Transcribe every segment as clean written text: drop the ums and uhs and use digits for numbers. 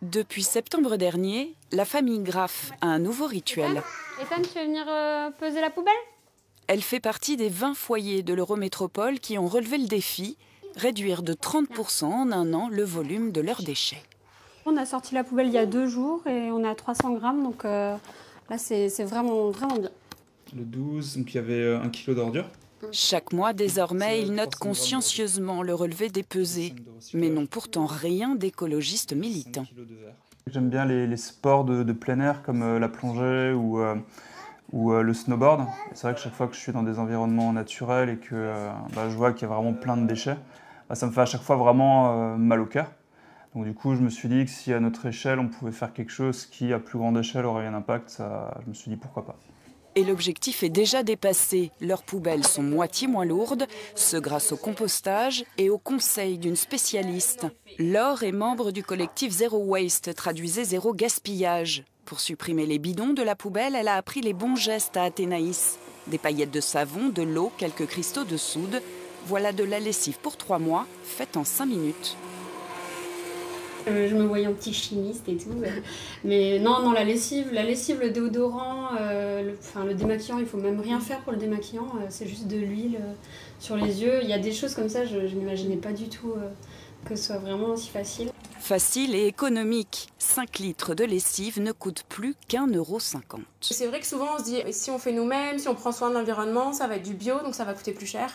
Depuis septembre dernier, la famille Graff a un nouveau rituel. Ethan, tu veux venir peser la poubelle? Elle fait partie des 20 foyers de l'Eurométropole qui ont relevé le défi, réduire de 30% en un an le volume de leurs déchets. On a sorti la poubelle il y a 2 jours et on est à 300 grammes, donc là c'est vraiment bien. Le 12, donc il y avait 1 kg d'ordures. Chaque mois, désormais, ils notent consciencieusement le relevé des pesées, mais n'ont pourtant rien d'écologiste militant. J'aime bien les sports de plein air comme la plongée ou le snowboard. C'est vrai que chaque fois que je suis dans des environnements naturels et que je vois qu'il y a vraiment plein de déchets, ça me fait à chaque fois vraiment mal au cœur. Donc du coup, je me suis dit que si à notre échelle, on pouvait faire quelque chose qui, à plus grande échelle, aurait un impact, je me suis dit pourquoi pas. Et l'objectif est déjà dépassé. Leurs poubelles sont moitié moins lourdes, ce grâce au compostage et au conseil d'une spécialiste. Laure est membre du collectif Zero Waste, traduisez zéro gaspillage. Pour supprimer les bidons de la poubelle, elle a appris les bons gestes à Athénaïs. Des paillettes de savon, de l'eau, quelques cristaux de soude. Voilà de la lessive pour 3 mois, faite en 5 minutes. Je me voyais en petit chimiste et tout. Mais non, la lessive, le déodorant, le démaquillant, il faut même rien faire pour le démaquillant. C'est juste de l'huile sur les yeux. Il y a des choses comme ça, je n'imaginais pas du tout que ce soit vraiment aussi facile. Facile et économique. 5 litres de lessive ne coûtent plus qu'1,50 €. C'est vrai que souvent on se dit, si on fait nous-mêmes, si on prend soin de l'environnement, ça va être du bio, donc ça va coûter plus cher.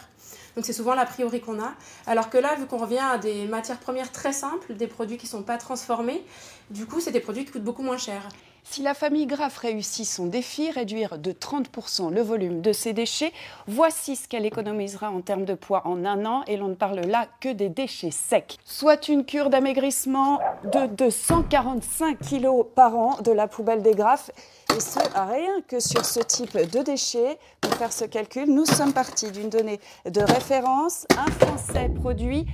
Donc c'est souvent l'a priori qu'on a. Alors que là, vu qu'on revient à des matières premières très simples, des produits qui ne sont pas transformés, du coup c'est des produits qui coûtent beaucoup moins cher. Si la famille Graff réussit son défi, réduire de 30% le volume de ses déchets, voici ce qu'elle économisera en termes de poids en un an, et l'on ne parle là que des déchets secs. Soit une cure d'amaigrissement de 245 kg par an de la poubelle des Graff, et ce, rien que sur ce type de déchets. Pour faire ce calcul, nous sommes partis d'une donnée de référence. Un Français produit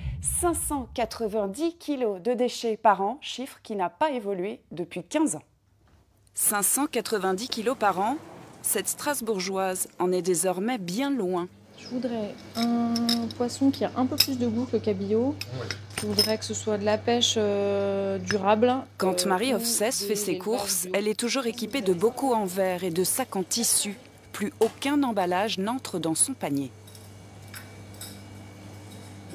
590 kg de déchets par an, chiffre qui n'a pas évolué depuis 15 ans. 590 kilos par an, cette Strasbourgeoise en est désormais bien loin. Je voudrais un poisson qui a un peu plus de goût que le cabillaud. Je voudrais que ce soit de la pêche durable. Quand Marie Offsès fait ses courses, elle est toujours équipée de bocaux en verre et de sacs en tissu. Plus aucun emballage n'entre dans son panier.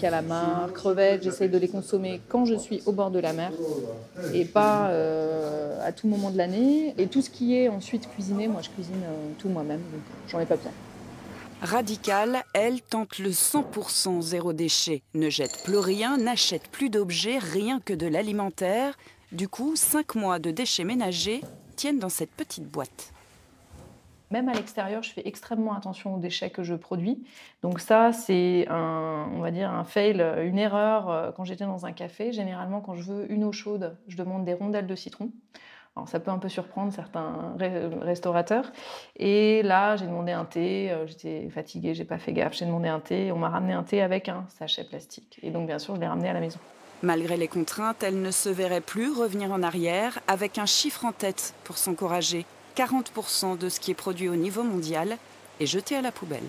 Calamars, crevettes, j'essaye de les consommer quand je suis au bord de la mer et pas à tout moment de l'année. Et tout ce qui est ensuite cuisiné, moi je cuisine tout moi-même, donc j'en ai pas besoin. Radicale, elle tente le 100% zéro déchet. Ne jette plus rien, n'achète plus d'objets, rien que de l'alimentaire. Du coup, 5 mois de déchets ménagers tiennent dans cette petite boîte. Même à l'extérieur, je fais extrêmement attention aux déchets que je produis. Donc ça, c'est on va dire un fail, une erreur. Quand j'étais dans un café, généralement, quand je veux une eau chaude, je demande des rondelles de citron. Alors ça peut un peu surprendre certains restaurateurs. Et là, j'ai demandé un thé. J'étais fatiguée, j'ai pas fait gaffe. J'ai demandé un thé. On m'a ramené un thé avec un sachet plastique. Et donc, bien sûr, je l'ai ramené à la maison. Malgré les contraintes, elle ne se verrait plus revenir en arrière, avec un chiffre en tête pour s'encourager. 40% de ce qui est produit au niveau mondial est jeté à la poubelle.